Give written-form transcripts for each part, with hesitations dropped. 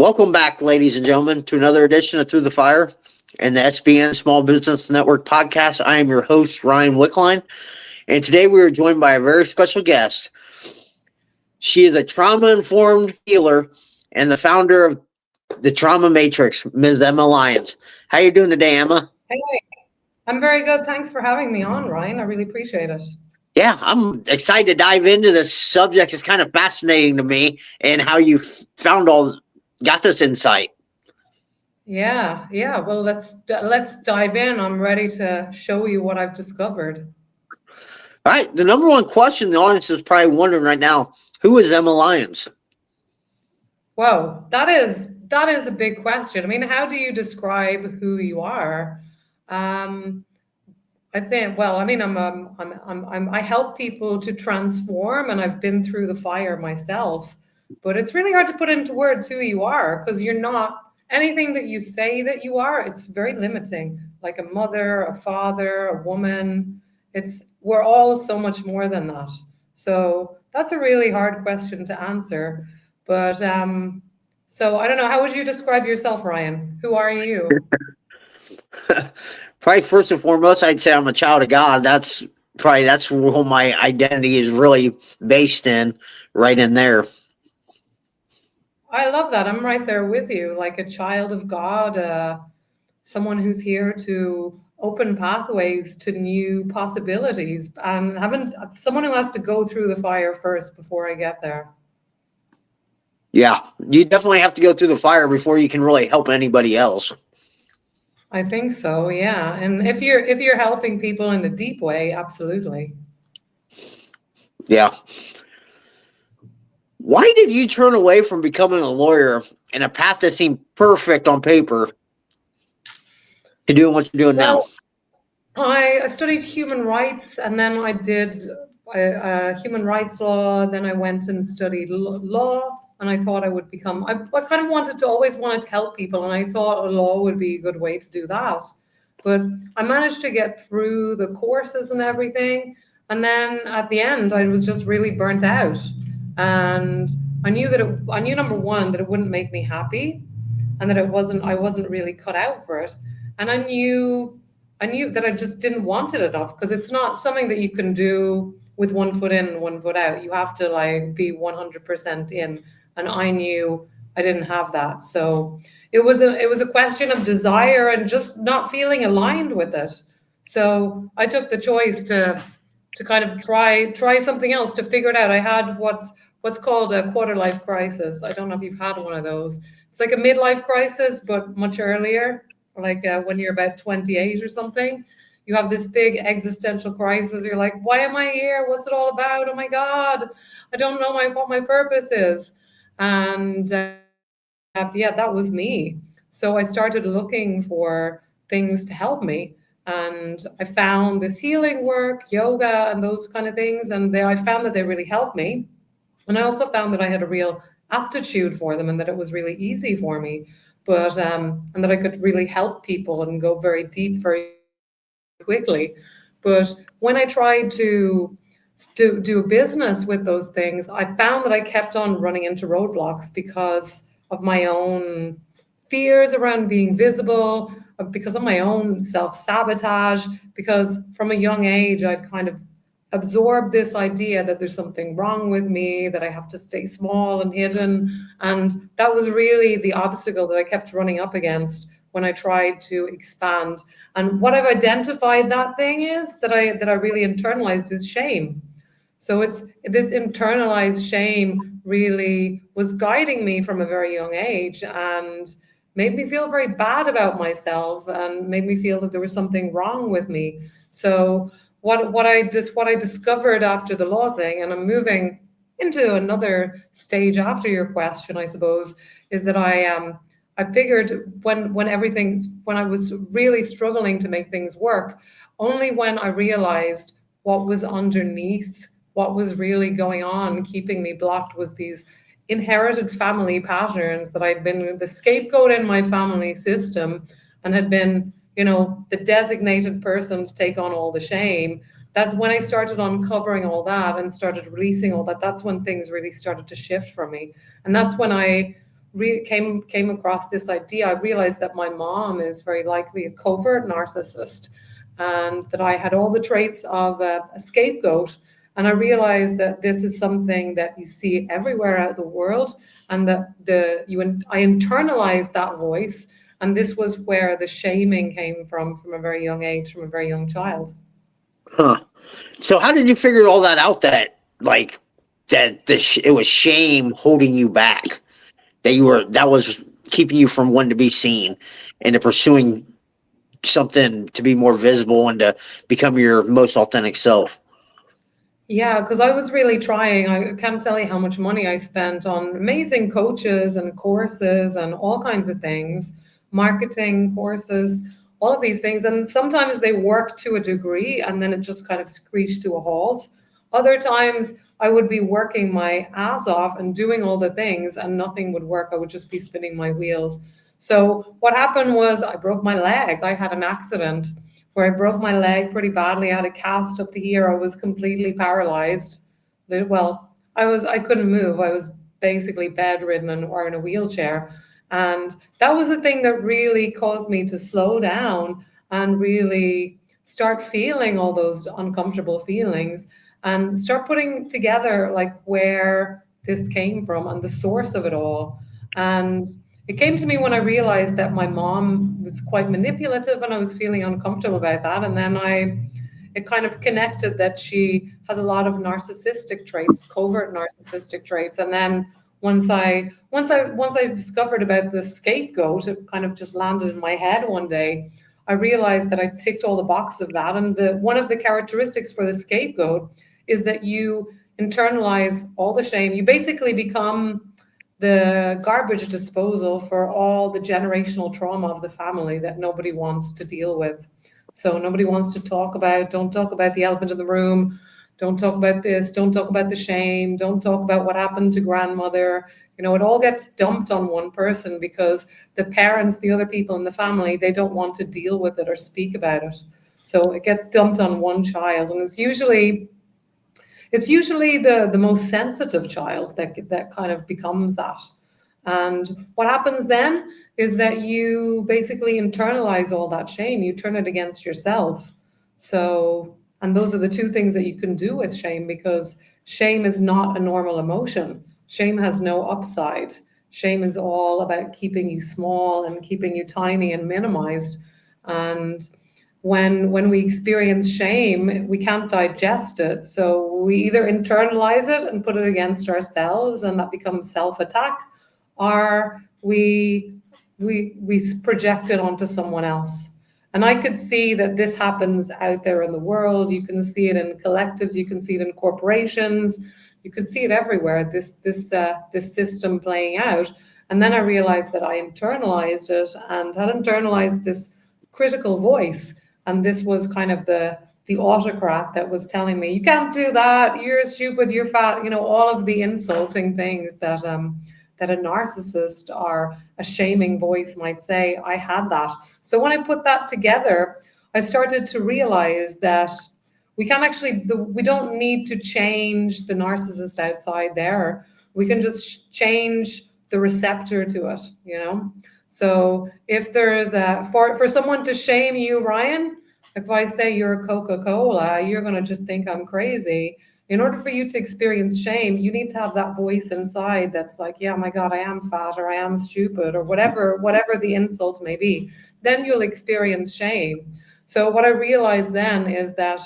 Welcome back, ladies and gentlemen, to another edition of Through the Fire and the SBN Small Business Network podcast. I am your host, Ryan Wickline, and today we are joined by a very special guest. She is a trauma-informed healer and the founder of the Trauma Matrix, Ms. Emma Lyons. How are you doing today, Emma? Hey, I'm very good. Thanks for having me on, Ryan. I really appreciate it. Yeah, I'm excited to dive into this subject. It's kind of fascinating to me, and how you got this insight. Yeah. Well, let's dive in. I'm ready to show you what I've discovered. All right, the number one question the audience is probably wondering right now: who is Emma Lyons? Whoa, that is a big question. I mean, how do you describe who you are? I think. Well, I mean, I help people to transform, and I've been through the fire myself. But it's really hard to put into words who you are because you're not anything that you say that you are. It's very limiting. Like a mother, a father, a woman. We're all so much more than that. So that's a really hard question to answer. But so I don't know. How would you describe yourself, Ryan? Who are you? Probably first and foremost, I'd say I'm a child of God. That's where my identity is really based in, right in there. I love that. I'm right there with you, like a child of God, someone who's here to open pathways to new possibilities, and someone who has to go through the fire first before I get there. Yeah, you definitely have to go through the fire before you can really help anybody else. I think so, yeah. And if you're helping people in a deep way, absolutely. Yeah. Why did you turn away from becoming a lawyer in a path that seemed perfect on paper to doing what you're doing now? I studied human rights, and then I did human rights law. Then I went and studied law, and I thought I would become. I kind of always wanted to help people, and I thought law would be a good way to do that. But I managed to get through the courses and everything, and then at the end, I was just really burnt out, and I knew number one that it wouldn't make me happy, and that I wasn't really cut out for it, and I knew that I just didn't want it enough because it's not something that you can do with one foot in and one foot out. You have to like be 100% in, and I knew I didn't have that. So it was a question of desire and just not feeling aligned with it. So I took the choice to kind of try something else to figure it out. I had what's called a quarter life crisis. I don't know if you've had one of those. It's like a midlife crisis, but much earlier, like when you're about 28 or something. You have this big existential crisis. You're like, why am I here? What's it all about? Oh my God, I don't know what my purpose is. And yeah, that was me. So I started looking for things to help me. And I found this healing work, yoga, and those kind of things. And I found that they really helped me. And I also found that I had a real aptitude for them and that it was really easy for me. But and that I could really help people and go very deep very quickly. But when I tried to do a business with those things, I found that I kept on running into roadblocks because of my own fears around being visible, because of my own self-sabotage, because from a young age, I'd kind of absorb this idea that there's something wrong with me, that I have to stay small and hidden. And that was really the obstacle that I kept running up against when I tried to expand. And what I've identified that thing is that I really internalized is shame. So it's this internalized shame really was guiding me from a very young age and made me feel very bad about myself and made me feel that there was something wrong with me. So what I discovered after the law thing, and I'm moving into another stage after your question, I suppose, is that I figured when I was really struggling to make things work, only when I realized what was underneath, what was really going on, keeping me blocked, was these inherited family patterns that I'd been the scapegoat in my family system and had been, the designated person to take on all the shame. That's when I started uncovering all that and started releasing all that. That's when things really started to shift for me. And that's when I came across this idea, I realized that my mom is very likely a covert narcissist, and that I had all the traits of a scapegoat. And I realized that this is something that you see everywhere out of the world, and that I internalized that voice, and this was where the shaming came from a very young age, from a very young child. Huh. So how did you figure all that out? That like it was shame holding you back. That was keeping you from wanting to be seen and to pursuing something to be more visible and to become your most authentic self. Yeah, because I was really trying. I can't tell you how much money I spent on amazing coaches and courses and all kinds of things, marketing courses, all of these things. And sometimes they work to a degree and then it just kind of screeched to a halt. Other times I would be working my ass off and doing all the things and nothing would work. I would just be spinning my wheels. So what happened was I broke my leg. I had an accident where I broke my leg pretty badly. I had a cast up to here. I was completely paralyzed. Well, I couldn't move. I was basically bedridden or in a wheelchair. And that was the thing that really caused me to slow down and really start feeling all those uncomfortable feelings and start putting together like where this came from and the source of it all. And it came to me when I realized that my mom was quite manipulative and I was feeling uncomfortable about that. And then it kind of connected that she has a lot of narcissistic traits, covert narcissistic traits. And then once I discovered about the scapegoat, it kind of just landed in my head one day. I realized that I ticked all the boxes of that. And one of the characteristics for the scapegoat is that you internalize all the shame. You basically become the garbage disposal for all the generational trauma of the family that nobody wants to deal with. So nobody wants to talk about, don't talk about the elephant in the room, don't talk about this, don't talk about the shame, don't talk about what happened to grandmother. It all gets dumped on one person because the parents, the other people in the family, they don't want to deal with it or speak about it. So it gets dumped on one child, and it's usually the most sensitive child that kind of becomes that. And what happens then is that you basically internalize all that shame. You turn it against yourself. So, and those are the two things that you can do with shame, because shame is not a normal emotion. Shame has no upside. Shame is all about keeping you small and keeping you tiny and minimized. And when we experience shame, we can't digest it. So we either internalize it and put it against ourselves, and that becomes self-attack, or we project it onto someone else. And I could see that this happens out there in the world. You can see it in collectives, you can see it in corporations, you can see it everywhere, this system playing out. And then I realized that I internalized it and had internalized this critical voice. And this was kind of the autocrat that was telling me, you can't do that, you're stupid, you're fat, all of the insulting things that a narcissist or a shaming voice might say. I had that. So when I put that together, I started to realize that we don't need to change the narcissist outside there. We can just change the receptor to it. So if there's for someone to shame you, Ryan, if I say you're a Coca-Cola, you're going to just think I'm crazy. In order for you to experience shame, you need to have that voice inside that's like, yeah, my God, I am fat, or I am stupid, or whatever the insult may be. Then you'll experience shame. So what I realized then is that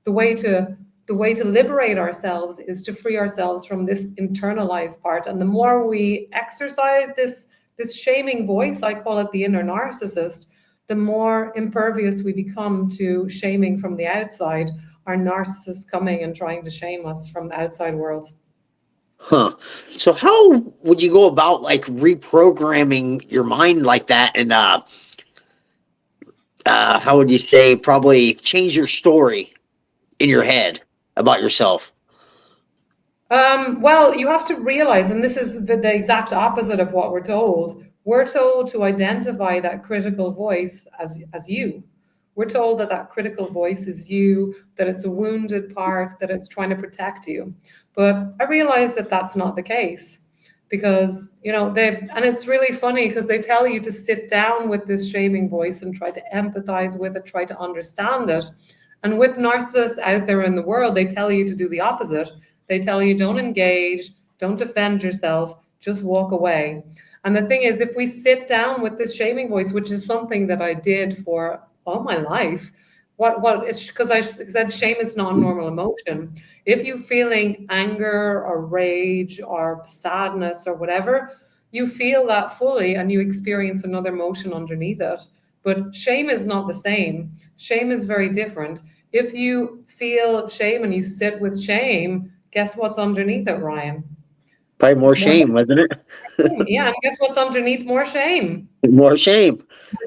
the way to liberate ourselves is to free ourselves from this internalized part. And the more we exercise this shaming voice, I call it the inner narcissist, the more impervious we become to shaming from the outside, our narcissists coming and trying to shame us from the outside world. Huh. So how would you go about like reprogramming your mind like that, and how would you say probably change your story in your head about yourself? Well, you have to realize, and this is the exact opposite of what we're told. We're told to identify that critical voice as you. We're told that critical voice is you, that it's a wounded part, that it's trying to protect you. But I realize that that's not the case. because and it's really funny because they tell you to sit down with this shaming voice and try to empathize with it, try to understand it. And with narcissists out there in the world, they tell you to do the opposite. They tell you don't engage, don't defend yourself, just walk away. And the thing is, if we sit down with this shaming voice, which is something that I did for all my life, what it's because I said shame is not a normal emotion. If you're feeling anger or rage or sadness or whatever, you feel that fully and you experience another emotion underneath it. But shame is not the same. Shame is very different. If you feel shame and you sit with shame, guess what's underneath it, Ryan? Probably more It's more shame, wasn't it? shame. Yeah, and guess what's underneath more shame? More shame.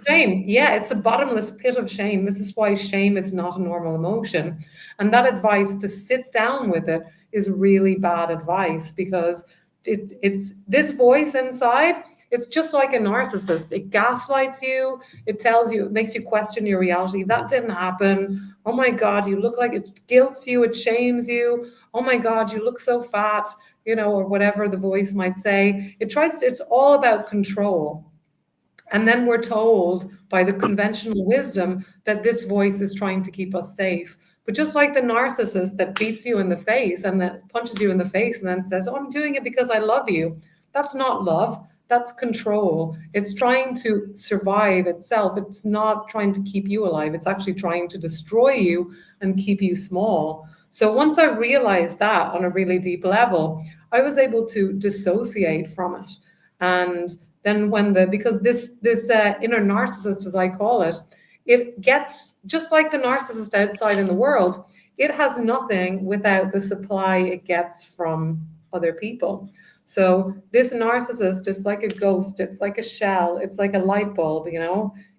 Shame. Yeah, it's a bottomless pit of shame. This is why shame is not a normal emotion. And that advice to sit down with it is really bad advice because it's this voice inside, it's just like a narcissist. It gaslights you, it tells you, it makes you question your reality. That didn't happen. Oh my God, you look like it guilts you, it shames you. Oh my God, you look so fat, or whatever the voice might say. It's all about control. And then we're told by the conventional wisdom that this voice is trying to keep us safe. But just like the narcissist that beats you in the face and that punches you in the face and then says, "Oh, I'm doing it because I love you." That's not love. That's control. It's trying to survive itself. It's not trying to keep you alive. It's actually trying to destroy you and keep you small. So once I realized that on a really deep level, I was able to dissociate from it. And then because this inner narcissist, as I call it, it gets just like the narcissist outside in the world. It has nothing without the supply it gets from other people. So this narcissist is like a ghost. It's like a shell. It's like a light bulb.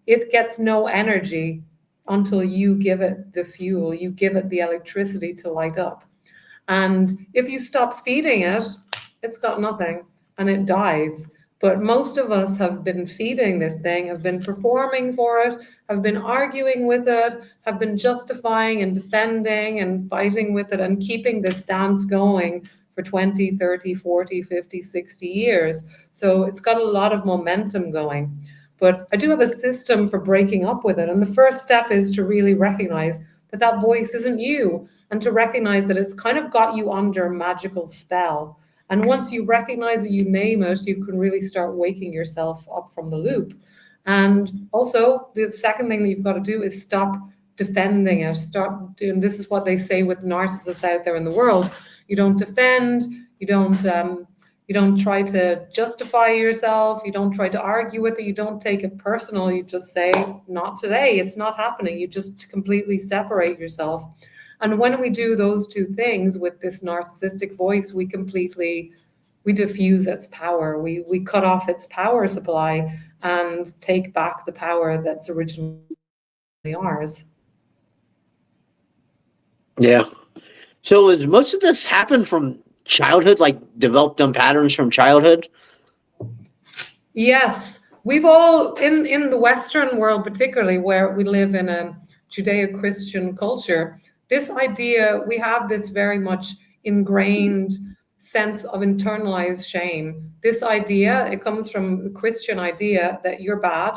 It gets no energy until you give it the fuel. You give it the electricity to light up. And if you stop feeding it, it's got nothing and it dies. But most of us have been feeding this thing, have been performing for it, have been arguing with it, have been justifying and defending and fighting with it and keeping this dance going for 20, 30, 40, 50, 60 years. So it's got a lot of momentum going. But I do have a system for breaking up with it. And the first step is to really recognize that that voice isn't you and to recognize that it's kind of got you under a magical spell. And once you recognize it, you name it, you can really start waking yourself up from the loop. And also, the second thing that you've got to do is stop defending it. Start doing, this is what they say with narcissists out there in the world. You don't defend, you don't try to justify yourself, you don't try to argue with it, you don't take it personal, you just say, not today, it's not happening. You just completely separate yourself. And when we do those two things with this narcissistic voice, we diffuse its power. We cut off its power supply and take back the power that's originally ours. Yeah. So does most of this happen from childhood, like developed them patterns from childhood? Yes, we've all in the Western world, particularly where we live in a Judeo-Christian culture, this idea, we have this very much ingrained sense of internalized shame. This idea, it comes from the Christian idea that you're bad,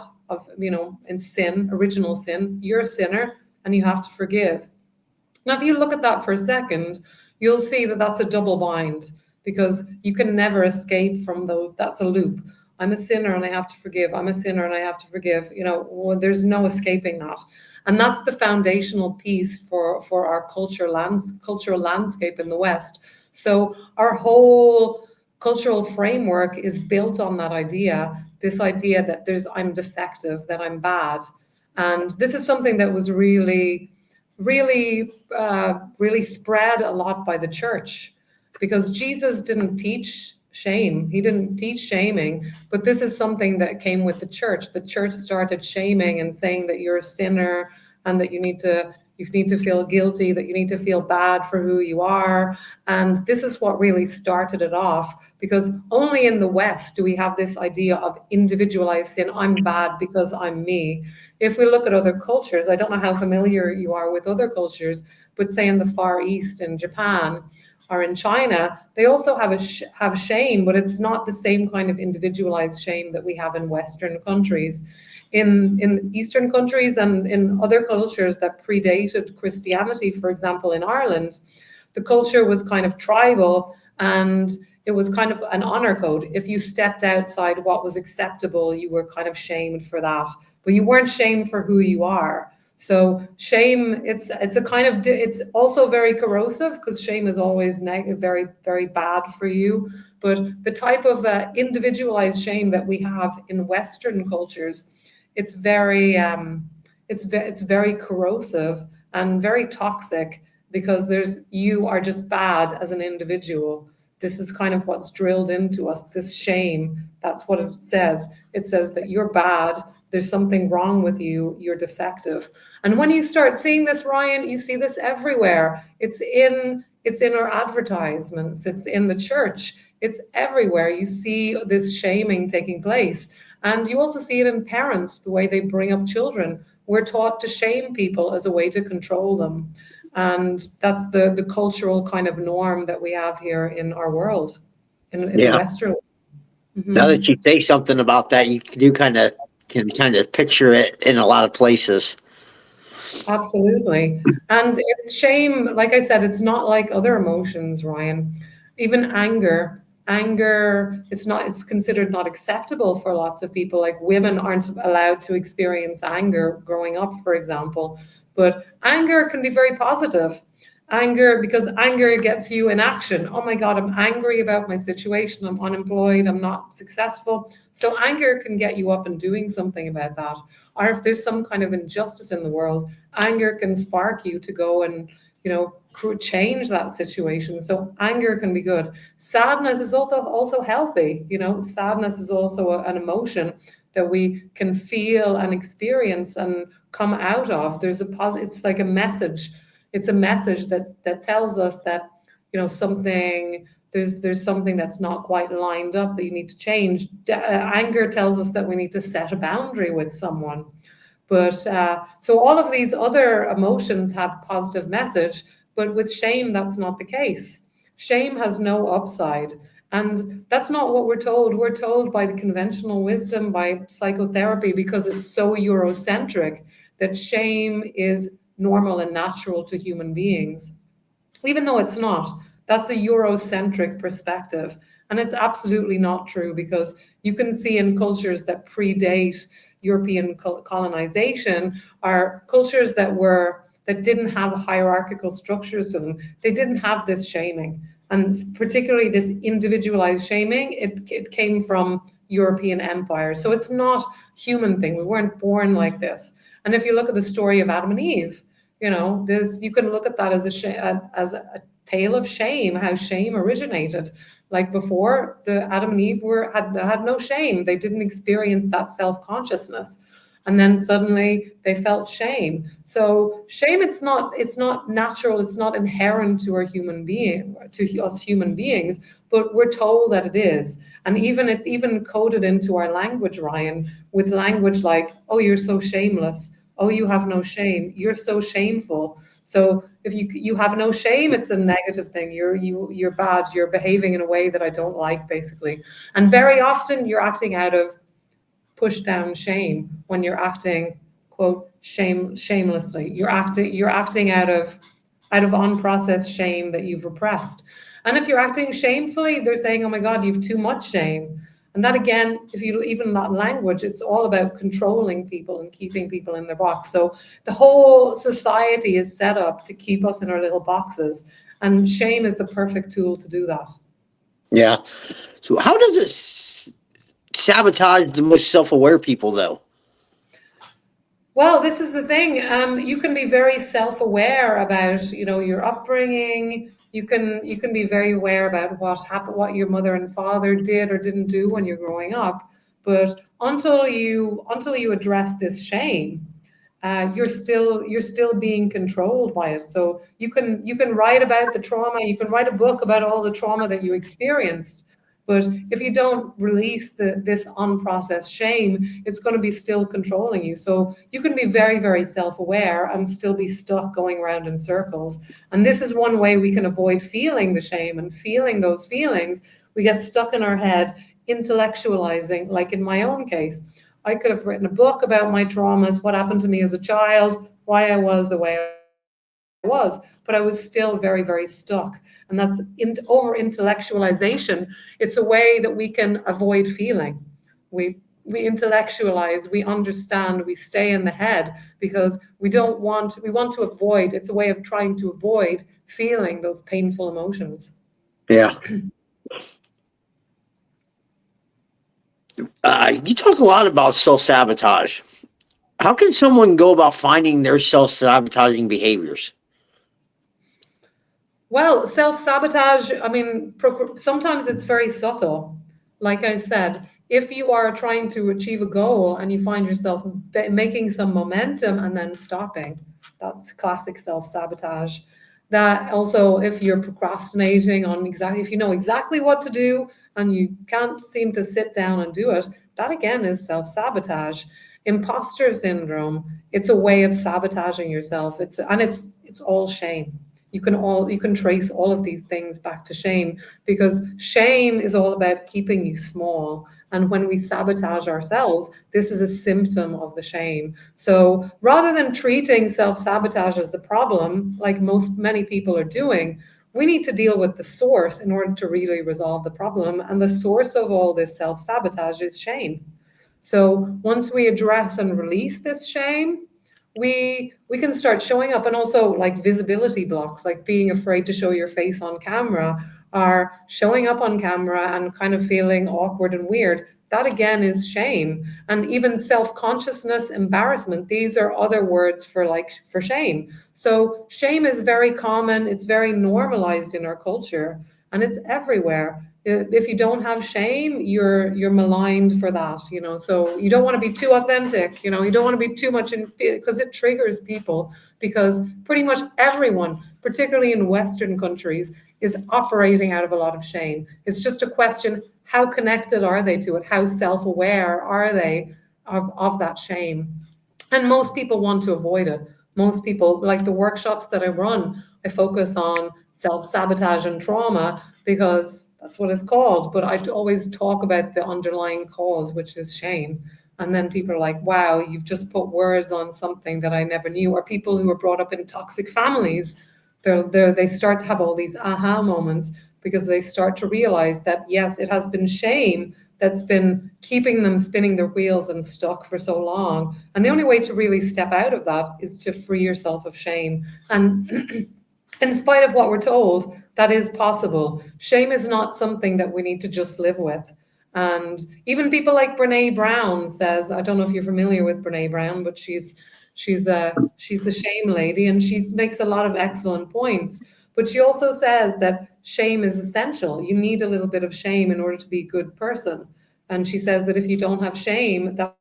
in sin, original sin, you're a sinner and you have to forgive. Now, if you look at that for a second, you'll see that that's a double bind because you can never escape from those. That's a loop. I'm a sinner and I have to forgive. I'm a sinner and I have to forgive. There's no escaping that. And that's the foundational piece for our cultural landscape in the West. So our whole cultural framework is built on that idea, this idea that I'm defective, that I'm bad. And this is something that was really spread a lot by the church because Jesus didn't teach shame. He didn't teach shaming, but this is something that came with the church. The church started shaming and saying that you're a sinner and that you need to feel guilty, that you need to feel bad for who you are. And this is what really started it off, because only in the West do we have this idea of individualized sin. I'm bad because I'm me. If we look at other cultures, I don't know how familiar you are with other cultures, but say in the Far East, in Japan, or in China, they also have shame, but it's not the same kind of individualized shame that we have in Western countries. In Eastern countries and in other cultures that predated Christianity, for example, in Ireland, the culture was kind of tribal, and it was kind of an honor code. If you stepped outside what was acceptable, you were kind of shamed for that, but you weren't shamed for who you are. So shame, it's a kind of, it's also very corrosive, because shame is always negative, very, very bad for you. But the type of individualized shame that we have in Western cultures, it's very, it's very corrosive and very toxic, because you are just bad as an individual. This is kind of what's drilled into us, this shame. That's what it says. It says that you're bad, there's something wrong with you, you're defective. And when you start seeing this, Ryan, you see this everywhere. It's in our advertisements, it's in the church, it's everywhere. You see this shaming taking place. And you also see it in parents, the way they bring up children. We're taught to shame people as a way to control them. And that's the cultural kind of norm that we have here in our world, in the Western world. Now that you say something about that, you do kind of can kind of picture it in a lot of places. Absolutely. And shame, like I said, it's not like other emotions, Ryan. Even anger, it's considered not acceptable for lots of people. Like women aren't allowed to experience anger growing up, for example. But anger can be very positive. Because anger gets you in action. Oh my God, I'm angry about my situation. I'm unemployed. I'm not successful. So anger can get you up and doing something about that. Or if there's some kind of injustice in the world, anger can spark you to go and, change that situation. So anger can be good. Sadness is also healthy. Sadness is also an emotion that we can feel and experience and come out of. It's like a message. It's a message that tells us that, something, there's something that's not quite lined up that you need to change. Anger tells us that we need to set a boundary with someone. But so all of these other emotions have positive message, but with shame, that's not the case. Shame has no upside. And that's not what we're told. We're told by the conventional wisdom, by psychotherapy, because it's so Eurocentric, that shame is normal and natural to human beings, even though it's not. That's a Eurocentric perspective. And it's absolutely not true, because you can see in cultures that predate European colonization are cultures that didn't have hierarchical structures to them. They didn't have this shaming. And particularly this individualized shaming, it came from European empires. So it's not a human thing. We weren't born like this. And if you look at the story of Adam and Eve, you can look at that as a tale of shame, how shame originated. Like before, the Adam and Eve had no shame. They didn't experience that self-consciousness. And then suddenly they felt shame. So shame, it's not natural, it's not inherent to us human beings, but we're told that it is. And it's even coded into our language, Ryan, with language like, oh, you're so shameless. Oh, you have no shame. You're so shameful. So if you have no shame, it's a negative thing. You're bad. You're behaving in a way that I don't like, basically. And very often you're acting out of push down shame when you're acting, quote, shamelessly. You're acting out of unprocessed shame that you've repressed. And if you're acting shamefully, they're saying, oh my God, you've too much shame. And that, again, if you even that language, it's all about controlling people and keeping people in their box. So the whole society is set up to keep us in our little boxes. And shame is the perfect tool to do that. Yeah. So how does it sabotage the most self-aware people, though? Well, this is the thing. You can be very self-aware about, your upbringing. You can be very aware about what happened, what your mother and father did or didn't do when you're growing up. But until you address this shame, you're still being controlled by it. So you can write about the trauma. You can write a book about all the trauma that you experienced. But if you don't release this unprocessed shame, it's going to be still controlling you. So you can be very, very self-aware and still be stuck going around in circles. And this is one way we can avoid feeling the shame and feeling those feelings. We get stuck in our head, intellectualizing, like in my own case. I could have written a book about my traumas, what happened to me as a child, why I was the way I was, but I was still very, very stuck. And that's over intellectualization. It's a way that we can avoid feeling. We intellectualize, we understand, we stay in the head because we want to avoid. It's a way of trying to avoid feeling those painful emotions. Yeah. You talk a lot about self-sabotage. How can someone go about finding their self-sabotaging behaviors? Well, self-sabotage, I mean, sometimes it's very subtle. Like I said, if you are trying to achieve a goal and you find yourself making some momentum and then stopping, that's classic self-sabotage. That also, if you're procrastinating on if you know exactly what to do and you can't seem to sit down and do it, that again is self-sabotage. Imposter syndrome, it's a way of sabotaging yourself. It's all shame. You can trace all of these things back to shame, because shame is all about keeping you small. And when we sabotage ourselves, this is a symptom of the shame. So rather than treating self-sabotage as the problem, like many people are doing, we need to deal with the source in order to really resolve the problem. And the source of all this self-sabotage is shame. So once we address and release this shame, we can start showing up. And also, like, visibility blocks, like being afraid to show your face on camera, or showing up on camera and kind of feeling awkward and weird. That again is shame. And even self-consciousness, embarrassment, these are other words for shame. So shame is very common, it's very normalized in our culture, and it's everywhere. If you don't have shame, you're maligned for that, you know. So you don't want to be too authentic, you know. You don't want to be too much in, because it triggers people. Because pretty much everyone, particularly in Western countries, is operating out of a lot of shame. It's just a question: how connected are they to it? How self-aware are they of that shame? And most people want to avoid it. Most people, like the workshops that I run, I focus on self-sabotage and trauma because that's what it's called. But I always talk about the underlying cause, which is shame. And then people are like, wow, you've just put words on something that I never knew. Or people who were brought up in toxic families, they start to have all these aha moments because they start to realize that, yes, it has been shame that's been keeping them spinning their wheels and stuck for so long. And the only way to really step out of that is to free yourself of shame. And in spite of what we're told, that is possible. Shame is not something that we need to just live with. And even people like Brene Brown says, I don't know if you're familiar with Brene Brown, but she's the shame lady, and she makes a lot of excellent points. But she also says that shame is essential. You need a little bit of shame in order to be a good person. And she says that if you don't have shame, that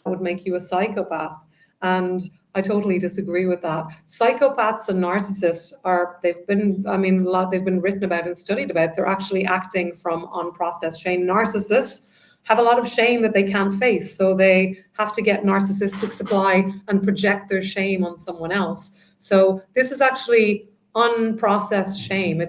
would make you a psychopath. And I totally disagree with that. Psychopaths and narcissists they've been written about and studied about. They're actually acting from unprocessed shame. Narcissists have a lot of shame that they can't face. So they have to get narcissistic supply and project their shame on someone else. So this is actually unprocessed shame.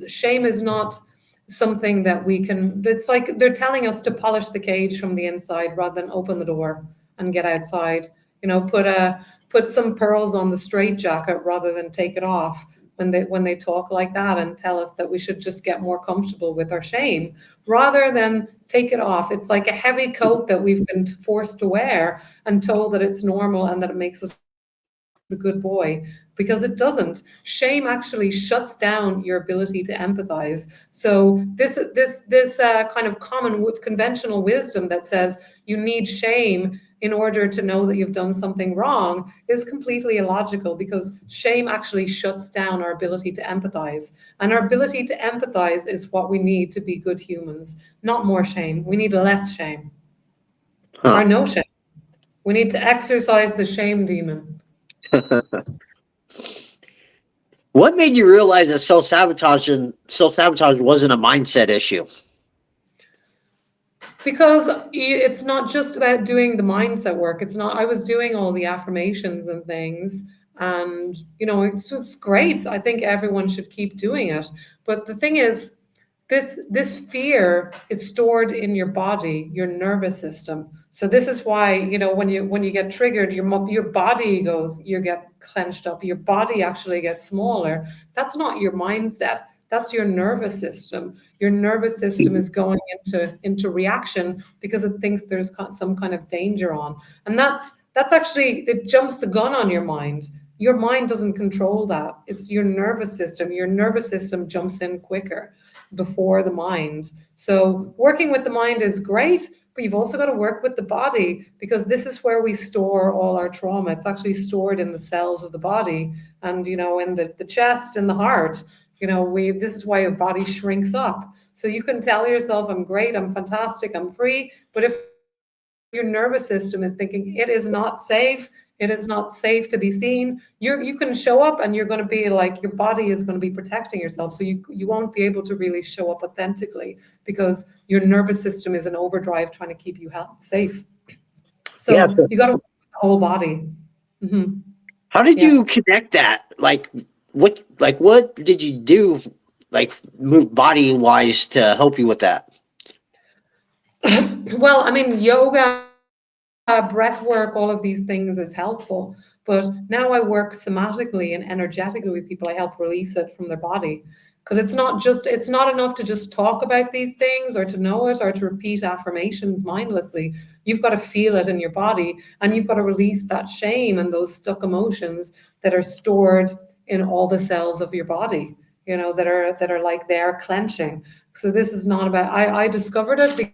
Shame is not something that we can, it's like they're telling us to polish the cage from the inside rather than open the door and get outside. You know, put some pearls on the straitjacket rather than take it off when they talk like that and tell us that we should just get more comfortable with our shame rather than take it off. It's like a heavy coat that we've been forced to wear and told that it's normal and that it makes us a good boy, because it doesn't. Shame actually shuts down your ability to empathize. So this kind of conventional wisdom that says you need shame in order to know that you've done something wrong is completely illogical, because shame actually shuts down our ability to empathize. And our ability to empathize is what we need to be good humans, not more shame. We need less shame or no shame. We need to exercise the shame demon. What made you realize that self-sabotage wasn't a mindset issue? Because it's not just about doing the mindset work. It's not, I was doing all the affirmations and things, and it's great. I think everyone should keep doing it. But the thing is, this fear is stored in your body, your nervous system. So this is why, when you get triggered, your body goes, you get clenched up, your body actually gets smaller. That's not your mindset, that's your nervous system. Your nervous system is going into reaction because it thinks there's some kind of danger on. And that's actually, it jumps the gun on your mind. Your mind doesn't control that. It's your nervous system. Your nervous system jumps in quicker before the mind. So working with the mind is great, but you've also got to work with the body, because this is where we store all our trauma. It's actually stored in the cells of the body, and in the chest and the heart. This is why your body shrinks up. So you can tell yourself, I'm great, I'm fantastic, I'm free. But if your nervous system is thinking it is not safe, it is not safe to be seen, you can show up and you're going to be like, your body is going to be protecting yourself. So you won't be able to really show up authentically, because your nervous system is in overdrive trying to keep you safe. Yeah. So you got to work with the whole body. Mm-hmm. How did Yeah. you connect that? What did you do, like move body wise to help you with that? Well, I mean, yoga, breath work, all of these things is helpful. But now I work somatically and energetically with people. I help release it from their body. Because it's not enough to just talk about these things or to know it or to repeat affirmations mindlessly. You've got to feel it in your body, and you've got to release that shame and those stuck emotions that are stored in all the cells of your body, that are like they're clenching. So this is not about, I discovered it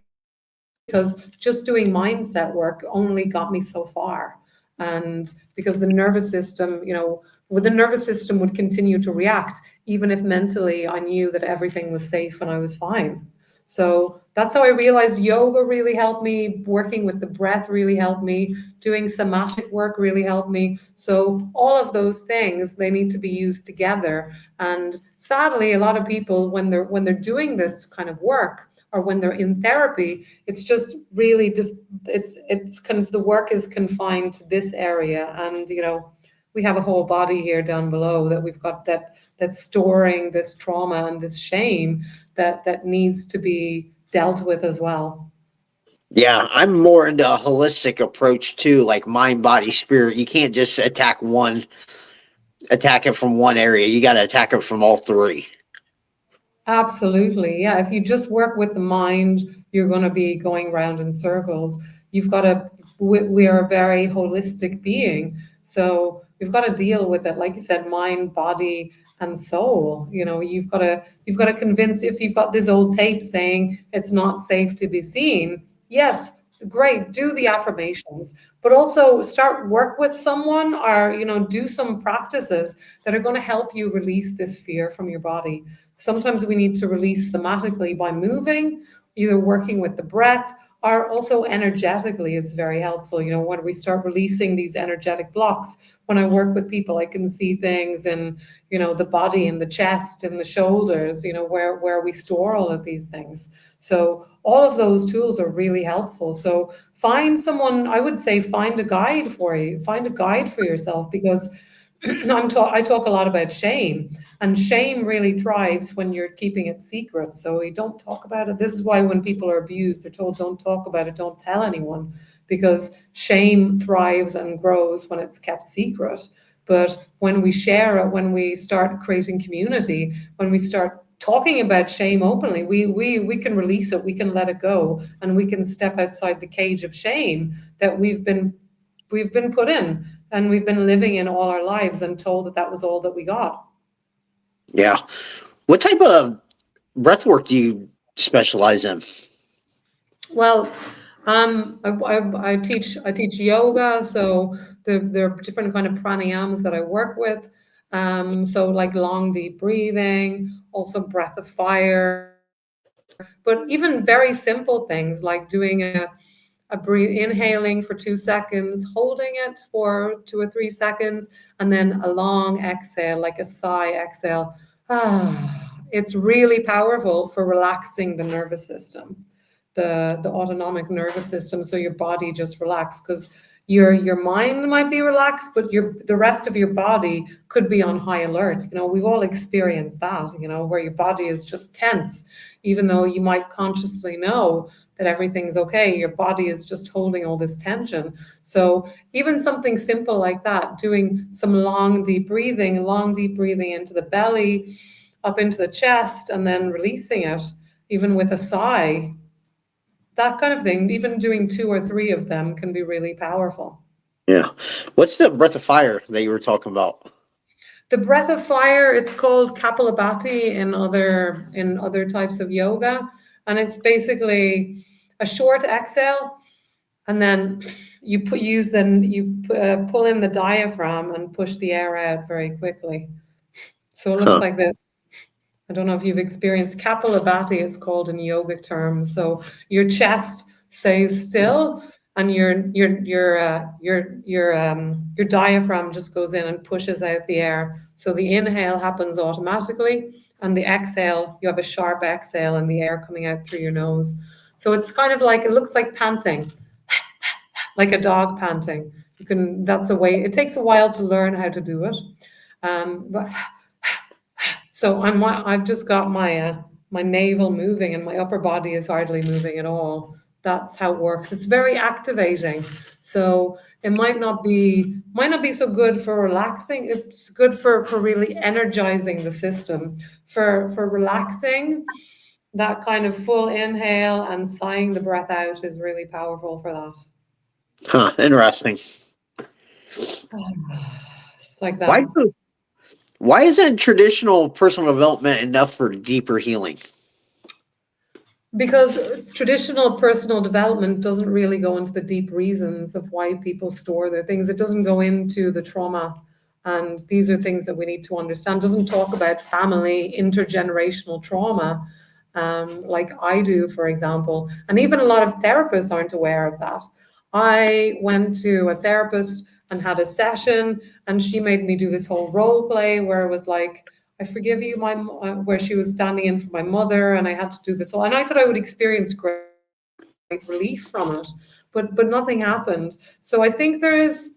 because just doing mindset work only got me so far. And because the nervous system, the nervous system would continue to react, even if mentally I knew that everything was safe and I was fine. So that's how I realized yoga really helped me, working with the breath really helped me, doing somatic work really helped me. So all of those things, they need to be used together. And sadly, a lot of people, when they're doing this kind of work, or when they're in therapy, it's just really it's kind of, the work is confined to this area. And we have a whole body here down below that we've got, that's storing this trauma and this shame that needs to be dealt with as well. Yeah, I'm more into a holistic approach too, like mind, body, spirit. You can't just attack it from one area. You got to attack it from all three. Absolutely. Yeah. If you just work with the mind, you're going to be going round in circles. You've got to, we are a very holistic being. So you've got to deal with it. Like you said, mind, body, and soul. You've got to convince, if you've got this old tape saying it's not safe to be seen. Yes, great. Do the affirmations, but also start work with someone, or, do some practices that are going to help you release this fear from your body. Sometimes we need to release somatically by moving, either working with the breath, or also energetically. It's very helpful. When we start releasing these energetic blocks, when I work with people, I can see things in, the body, in the chest, in the shoulders, where we store all of these things. So all of those tools are really helpful. So find someone, I would say, find a guide for you, find a guide for yourself, because I talk a lot about shame, and shame really thrives when you're keeping it secret. So we don't talk about it. This is why when people are abused, they're told, don't talk about it, don't tell anyone, because shame thrives and grows when it's kept secret. But when we share it, when we start creating community, when we start talking about shame openly, we can release it, we can let it go, and we can step outside the cage of shame that we've been put in, and we've been living in all our lives, and told that that was all that we got. Yeah. What type of breath work do you specialize in? Well, I teach yoga, so there are different kind of pranayams that I work with. So like long deep breathing, also breath of fire, but even very simple things like doing a breathe, inhaling for 2 seconds, holding it for 2 or 3 seconds, and then a long exhale, like a sigh exhale. It's really powerful for relaxing the nervous system. the autonomic nervous system, so your body just relaxes, because your mind might be relaxed, but the rest of your body could be on high alert. We've all experienced that, where your body is just tense, even though you might consciously know that everything's okay. Your body is just holding all this tension. So even something simple like that, doing some long deep breathing into the belly, up into the chest, and then releasing it, even with a sigh, that kind of thing, even doing 2 or 3 of them can be really powerful. Yeah. What's the breath of fire that you were talking about? The breath of fire, it's called Kapalabhati in other types of yoga. And it's basically a short exhale, and then you pull in the diaphragm and push the air out very quickly. So it looks like this. I don't know if you've experienced Kapalabhati, it's called in yogic terms. So your chest stays still, and your diaphragm just goes in and pushes out the air. So the inhale happens automatically, and the exhale, you have a sharp exhale and the air coming out through your nose. So it's kind of like, it looks like panting, like a dog panting. That's a way. It takes a while to learn how to do it, but. So I've just got my navel moving, and my upper body is hardly moving at all. That's how it works. It's very activating. So it might not be so good for relaxing. It's good for really energizing the system. For relaxing, that kind of full inhale and sighing the breath out is really powerful for that. Huh, interesting. It's like that. Why isn't traditional personal development enough for deeper healing? Because traditional personal development doesn't really go into the deep reasons of why people store their things. It doesn't go into the trauma. And these are things that we need to understand. It doesn't talk about family, intergenerational trauma, like I do, for example. And even a lot of therapists aren't aware of that. I went to a therapist and had a session, and she made me do this whole role play where it was like, I forgive you, where she was standing in for my mother, and I had to do this whole, and I thought I would experience great relief from it, but nothing happened. So I think there's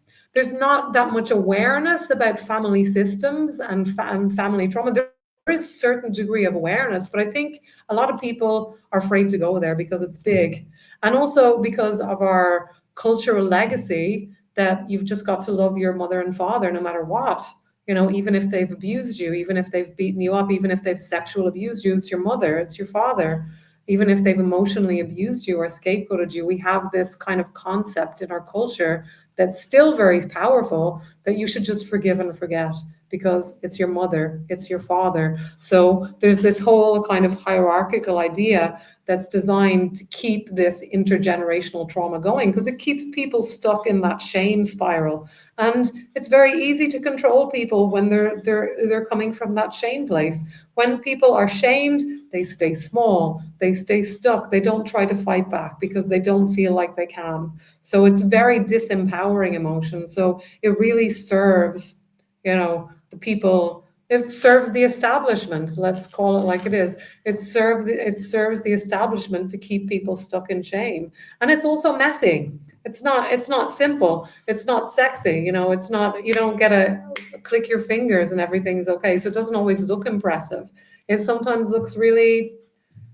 not that much awareness about family systems and family trauma. There is a certain degree of awareness, but I think a lot of people are afraid to go there because it's big, and also because of our cultural legacy that you've just got to love your mother and father no matter what. Even if they've abused you, even if they've beaten you up, even if they've sexual abused you, it's your mother, it's your father. Even if they've emotionally abused you or scapegoated you, we have this kind of concept in our culture that's still very powerful, that you should just forgive and forget because it's your mother, it's your father. So there's this whole kind of hierarchical idea that's designed to keep this intergenerational trauma going, because it keeps people stuck in that shame spiral. And it's very easy to control people when they're coming from that shame place. When people are shamed, they stay small, they stay stuck, they don't try to fight back because they don't feel like they can. So it's very disempowering emotion. So it really serves, the people. It serves the establishment. Let's call it like it is. It serves the establishment to keep people stuck in shame, and it's also messy. It's not simple. It's not sexy. It's not. You don't get a click your fingers and everything's okay. So it doesn't always look impressive. It sometimes looks really.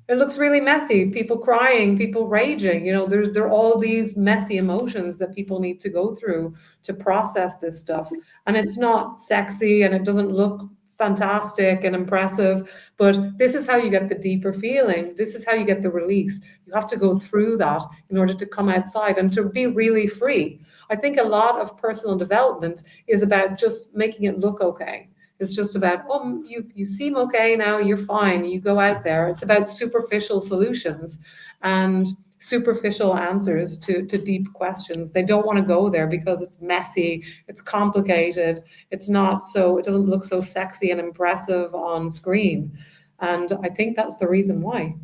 It looks really messy. People crying, people raging. There are all these messy emotions that people need to go through to process this stuff, and it's not sexy and it doesn't look fantastic and impressive, but this is how you get the deeper feeling. This is how you get the release. You have to go through that in order to come outside and to be really free. I think a lot of personal development is about just making it look okay. It's just about, you seem okay now, you're fine, you go out there. It's about superficial solutions and superficial answers to deep questions. They don't want to go there because it's messy, it's complicated, it doesn't look so sexy and impressive on screen. And I think that's the reason why.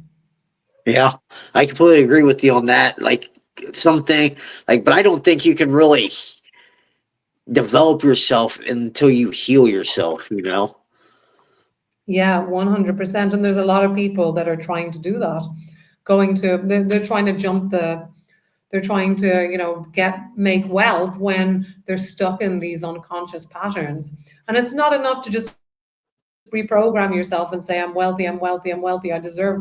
Yeah, I completely agree with you on that. Like but I don't think you can really develop yourself until you heal yourself, Yeah, 100%. And there's a lot of people that are trying to do that. they're trying to they're trying to, make wealth when they're stuck in these unconscious patterns. And it's not enough to just reprogram yourself and say, I'm wealthy, I'm wealthy, I'm wealthy, I deserve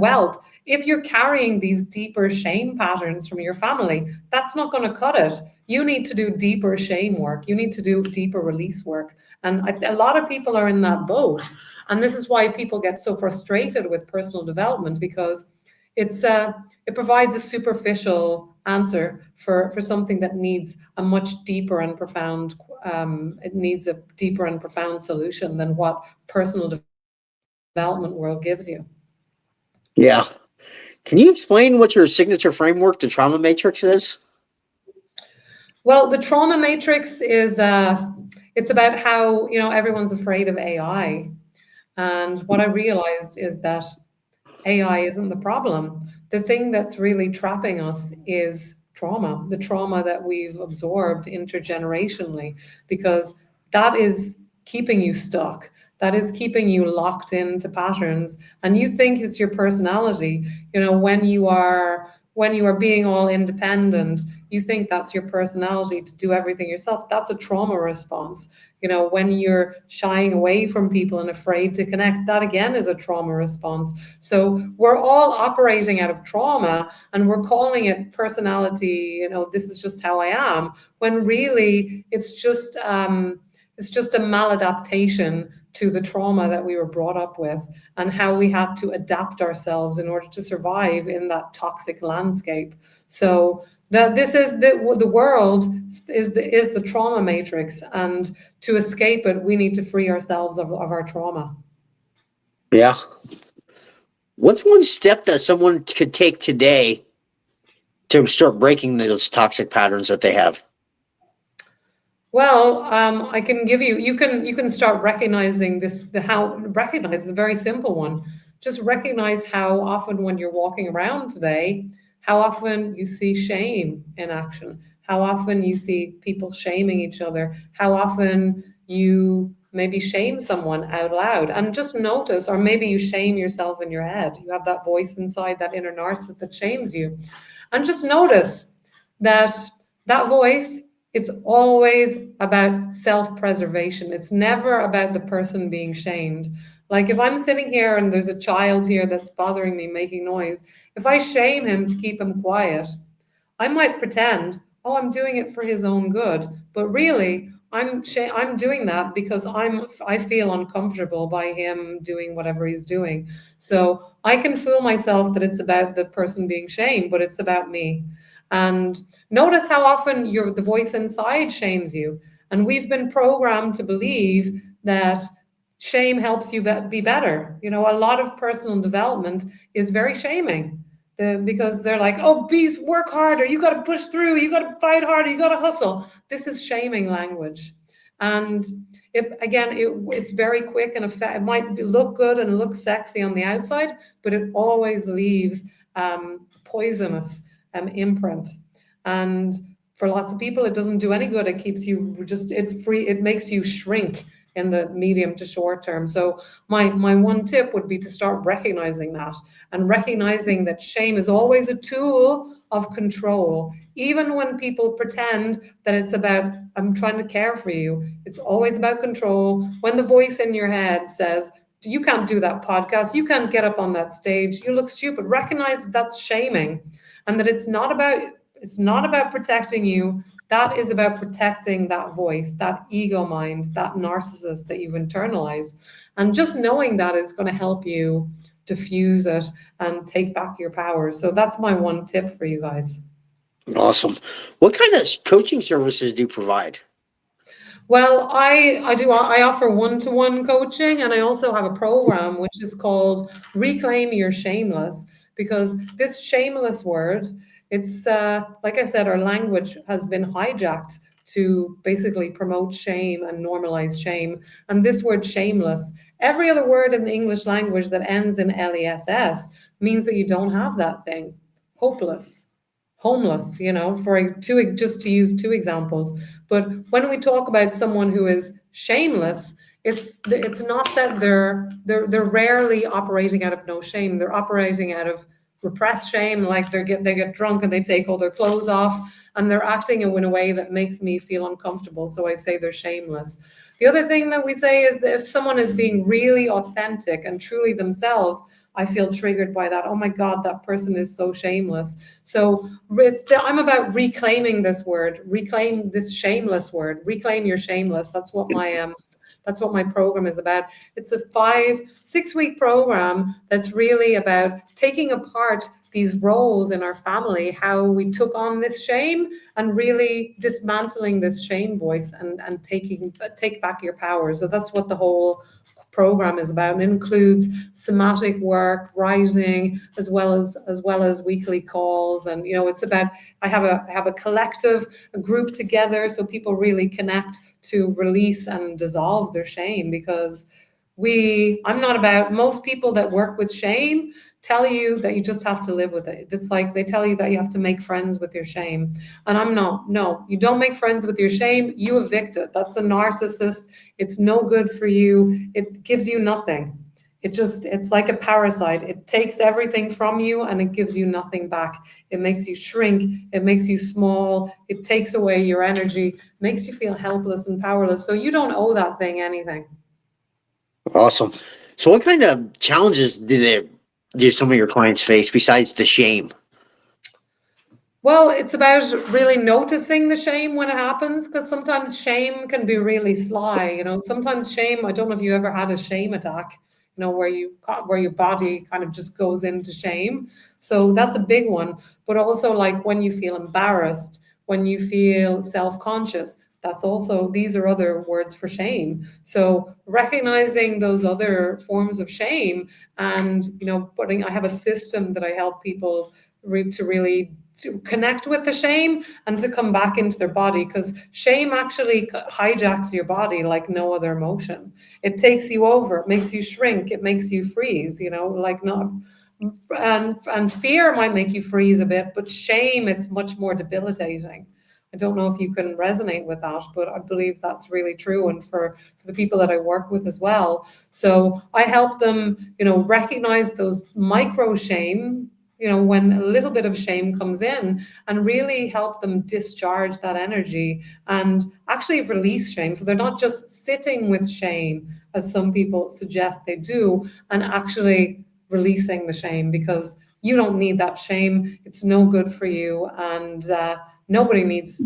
wealth. If you're carrying these deeper shame patterns from your family, that's not going to cut it. You need to do deeper shame work. You need to do deeper release work. And a lot of people are in that boat. And this is why people get so frustrated with personal development, because it provides a superficial answer for something that needs a much deeper and profound it needs a deeper and profound solution than what personal development world gives you. Yeah. Can you explain what your signature framework, the trauma matrix, is? Well, the trauma matrix is it's about how, everyone's afraid of AI. And what I realized is that AI isn't the problem. The thing that's really trapping us is trauma, the trauma that we've absorbed intergenerationally, because that is keeping you stuck. That is keeping you locked into patterns. And you think it's your personality. When you are being all independent, you think that's your personality to do everything yourself. That's a trauma response. When you're shying away from people and afraid to connect, that again is a trauma response. So we're all operating out of trauma and we're calling it personality, this is just how I am, when really it's just a maladaptation to the trauma that we were brought up with and how we had to adapt ourselves in order to survive in that toxic landscape. So that this is the world is the trauma matrix, and to escape it, we need to free ourselves of our trauma. Yeah. What's one step that someone could take today to start breaking those toxic patterns that they have? Well, I can give you. You can start recognizing this. The how recognize is a very simple one. Just recognize how often when you're walking around today, how often you see shame in action, how often you see people shaming each other, how often you maybe shame someone out loud, and just notice, or maybe you shame yourself in your head. You have that voice inside, that inner narcissist that shames you, and just notice that that voice, it's always about self-preservation. It's never about the person being shamed. Like if I'm sitting here and there's a child here that's bothering me, making noise, if I shame him to keep him quiet, I might pretend, oh, I'm doing it for his own good, but really, I'm doing that because I feel uncomfortable by him doing whatever he's doing. So I can fool myself that it's about the person being shamed, but it's about me. And notice how often the voice inside shames you. And we've been programmed to believe that shame helps you be better. A lot of personal development is very shaming, because they're like, oh, bees, work harder, you got to push through, you got to fight harder, you got to hustle. This is shaming language. And it's very quick and it might look good and look sexy on the outside, but it always leaves poisonous imprint. And for lots of people, it doesn't do any good. It keeps you it makes you shrink in the medium to short term. So my one tip would be to start recognizing that, and recognizing that shame is always a tool of control. Even when people pretend that it's about, I'm trying to care for you, it's always about control. When the voice in your head says, you can't do that podcast, you can't get up on that stage, you look stupid, recognize that that's shaming, and that it's not about protecting you. That is about protecting that voice, that ego mind, that narcissist that you've internalized. And just knowing that is going to help you diffuse it and take back your power. So that's my one tip for you guys. Awesome. What kind of coaching services do you provide? Well, I offer one-to-one coaching, and I also have a program which is called Reclaim Your Shameless, because this shameless word, it's like I said, our language has been hijacked to basically promote shame and normalize shame. And this word shameless, every other word in the English language that ends in less means that you don't have that thing. Hopeless, homeless, just to use two examples. But when we talk about someone who is shameless, it's not that they're rarely operating out of no shame. They're operating out of repressed shame, like they get drunk and they take all their clothes off, and they're acting in a way that makes me feel uncomfortable. So I say they're shameless. The other thing that we say is that if someone is being really authentic and truly themselves, I feel triggered by that. Oh my God, that person is so shameless. So I'm about reclaiming this word, reclaim this shameless word, reclaim your shameless. That's what my program is about. It's a 6-week program that's really about taking apart these roles in our family, how we took on this shame, and really dismantling this shame voice and take back your power. So that's what the whole program is about. And it includes somatic work, writing, as well as weekly calls. And it's about I have a collective, a group together, so people really connect to release and dissolve their shame. Because I'm not about, most people that work with shame tell you that you just have to live with it. It's like they tell you that you have to make friends with your shame. And I'm not. No, you don't make friends with your shame. You evict it. That's a narcissist. It's no good for you. It gives you nothing. It's like a parasite. It takes everything from you and it gives you nothing back. It makes you shrink. It makes you small. It takes away your energy, makes you feel helpless and powerless. So you don't owe that thing anything. Awesome. So what kind of challenges do some of your clients face besides the shame? Well, it's about really noticing the shame when it happens, because sometimes shame can be really sly. Sometimes shame, I don't know if you ever had a shame attack, where your body kind of just goes into shame. So that's a big one. But also, like, when you feel embarrassed, when you feel self-conscious, these are other words for shame. So recognizing those other forms of shame, and I have a system that I help people to really to connect with the shame and to come back into their body, because shame actually hijacks your body like no other emotion. It takes you over, it makes you shrink, it makes you freeze, like not. And fear might make you freeze a bit, but shame, it's much more debilitating. I don't know if you can resonate with that, but I believe that's really true, and for the people that I work with as well. So I help them, recognize those micro shame, when a little bit of shame comes in, and really help them discharge that energy and actually release shame. So they're not just sitting with shame, as some people suggest they do, and actually releasing the shame, because you don't need that shame. It's no good for you. And nobody needs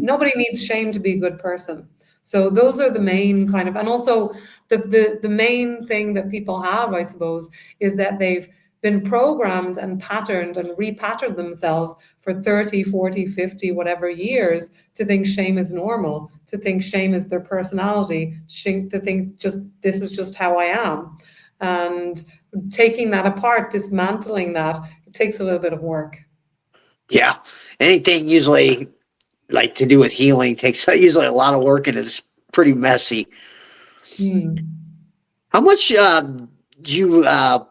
shame to be a good person. So those are the main kind of, and also the main thing that people have, I suppose, is that they've been programmed and patterned and repatterned themselves for 30, 40, 50, whatever years, to think shame is normal, to think shame is their personality, to think just this is just how I am. And taking that apart, dismantling that, it takes a little bit of work. Yeah. Anything usually like to do with healing takes usually a lot of work, and it's pretty messy. How much do you have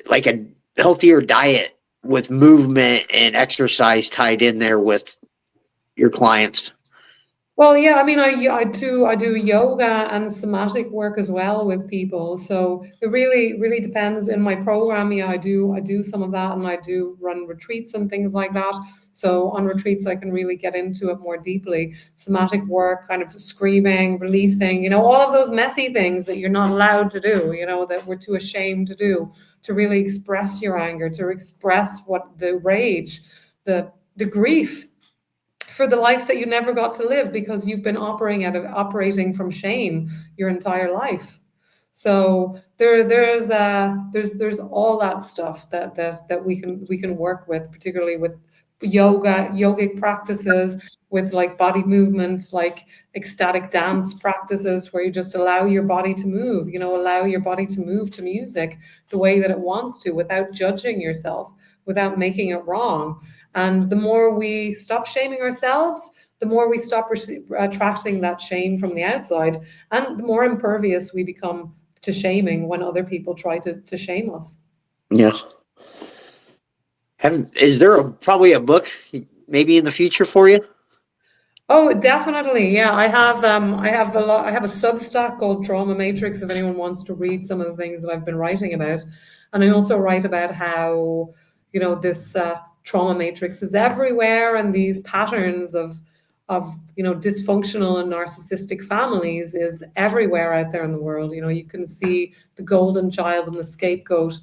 like a healthier diet with movement and exercise tied in there with your clients? Well, yeah, I mean, I do yoga and somatic work as well with people. So it really depends. In my program, yeah, I do some of that, and I do run retreats and things like that. So on retreats, I can really get into it more deeply. Somatic work, kind of screaming, releasing, all of those messy things that you're not allowed to do, that we're too ashamed to do, to really express your anger, to express what the rage, the grief for the life that you never got to live, because you've been operating from shame your entire life. So there's all that stuff that we can work with, particularly with yogic practices, with like body movements, like ecstatic dance practices, where you just allow your body to move, allow your body to move to music the way that it wants to, without judging yourself, without making it wrong. And the more we stop shaming ourselves, the more we stop attracting that shame from the outside, and the more impervious we become to shaming when other people try to shame us. Yeah. Is there probably a book maybe in the future for you? Oh, definitely. Yeah, I have a Substack called Trauma Matrix if anyone wants to read some of the things that I've been writing about. And I also write about how, this trauma matrix is everywhere, and these patterns of dysfunctional and narcissistic families is everywhere out there in the world. You can see the golden child and the scapegoat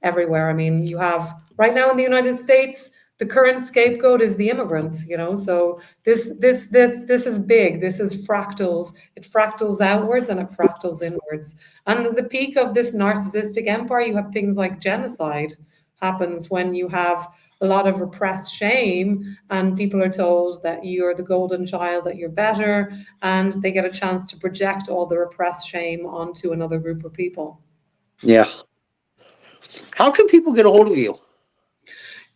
everywhere. I mean, you have right now in the United States, the current scapegoat is the immigrants, so this is big. This is fractals. It fractals outwards and it fractals inwards. And at the peak of this narcissistic empire, you have things like genocide happens when you have a lot of repressed shame, and people are told that you're the golden child, that you're better, and they get a chance to project all the repressed shame onto another group of people. Yeah. How can people get a hold of you?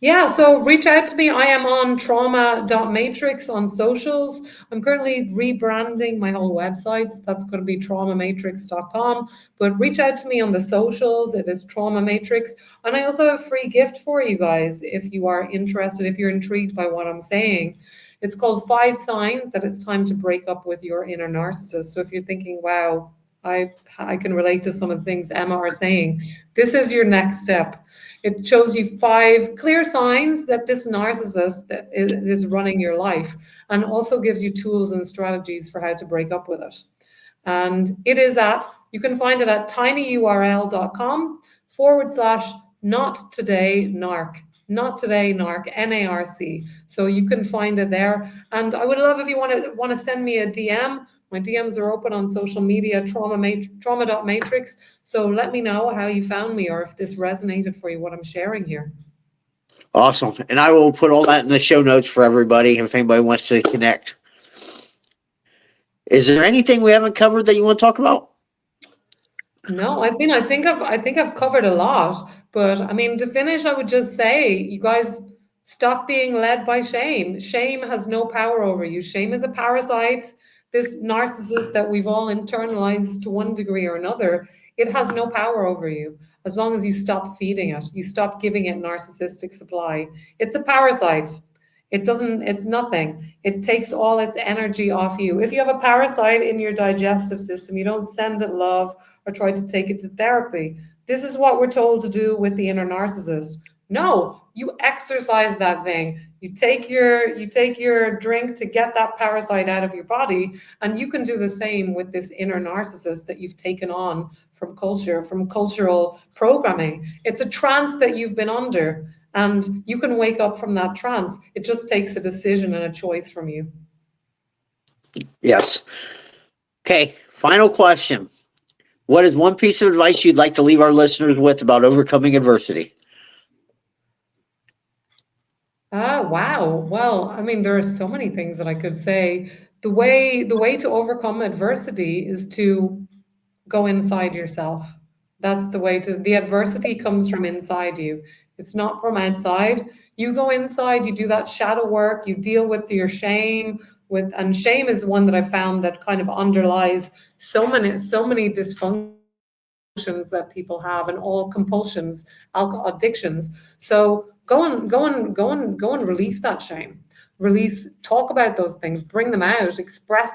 Yeah, so reach out to me. I am on trauma.matrix on socials. I'm currently rebranding my whole website. So that's going to be traumamatrix.com. But reach out to me on the socials. It is Trauma Matrix. And I also have a free gift for you guys if you are interested, if you're intrigued by what I'm saying. It's called 5 Signs That It's Time to Break Up with Your Inner Narcissist. So if you're thinking, wow, I can relate to some of the things Emma are saying, this is your next step. It shows you 5 clear signs that this narcissist is running your life, and also gives you tools and strategies for how to break up with it. And you can find it at tinyurl.com/not today narc. Not today narc, NARC. So you can find it there. And I would love if you want to send me a DM. My DMs are open on social media, trauma.matrix. So let me know how you found me, or if this resonated for you, what I'm sharing here. Awesome. And I will put all that in the show notes for everybody if anybody wants to connect. Is there anything we haven't covered that you want to talk about? No, I think I've covered a lot, but I mean, to finish, I would just say, you guys, stop being led by shame. Shame has no power over you. Shame is a parasite. This narcissist that we've all internalized to one degree or another, it has no power over you as long as you stop feeding it. You stop giving it narcissistic supply. It's a parasite. It's nothing. It takes all its energy off you. If you have a parasite in your digestive system, you don't send it love or try to take it to therapy. This is what we're told to do with the inner narcissist. No, you exercise that thing. You take your drink to get that parasite out of your body, and you can do the same with this inner narcissist that you've taken on from culture, from cultural programming. It's a trance that you've been under, and you can wake up from that trance. It just takes a decision and a choice from you. Yes. Okay, final question. What is one piece of advice you'd like to leave our listeners with about overcoming adversity? Wow. Well, I mean, there are so many things that I could say. The way to overcome adversity is to go inside yourself. That's the adversity comes from inside you. It's not from outside. You go inside, you do that shadow work, you deal with your shame and shame is one that I found that kind of underlies so many dysfunctions that people have, and all compulsions, alcohol addictions. So go and release that shame. Talk about those things, bring them out, express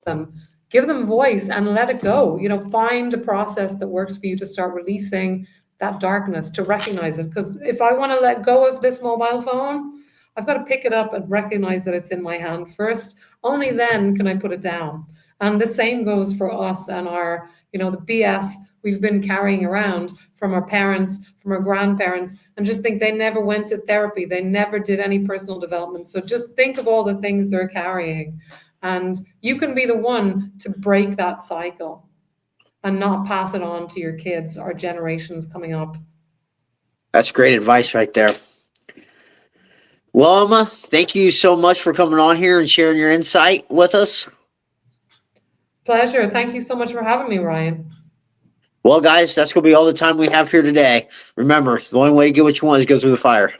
them, give them voice, and let it go. Find a process that works for you to start releasing that darkness, to recognize it. Because if I want to let go of this mobile phone, I've got to pick it up and recognize that it's in my hand first. Only then can I put it down. And the same goes for us and our, the BS we've been carrying around from our parents, from our grandparents, and just think they never went to therapy. They never did any personal development. So just think of all the things they're carrying. And you can be the one to break that cycle and not pass it on to your kids or generations coming up. That's great advice right there. Well, Emma, thank you so much for coming on here and sharing your insight with us. Pleasure. Thank you so much for having me, Ryan. Well, guys, that's going to be all the time we have here today. Remember, the only way to get what you want is go through the fire.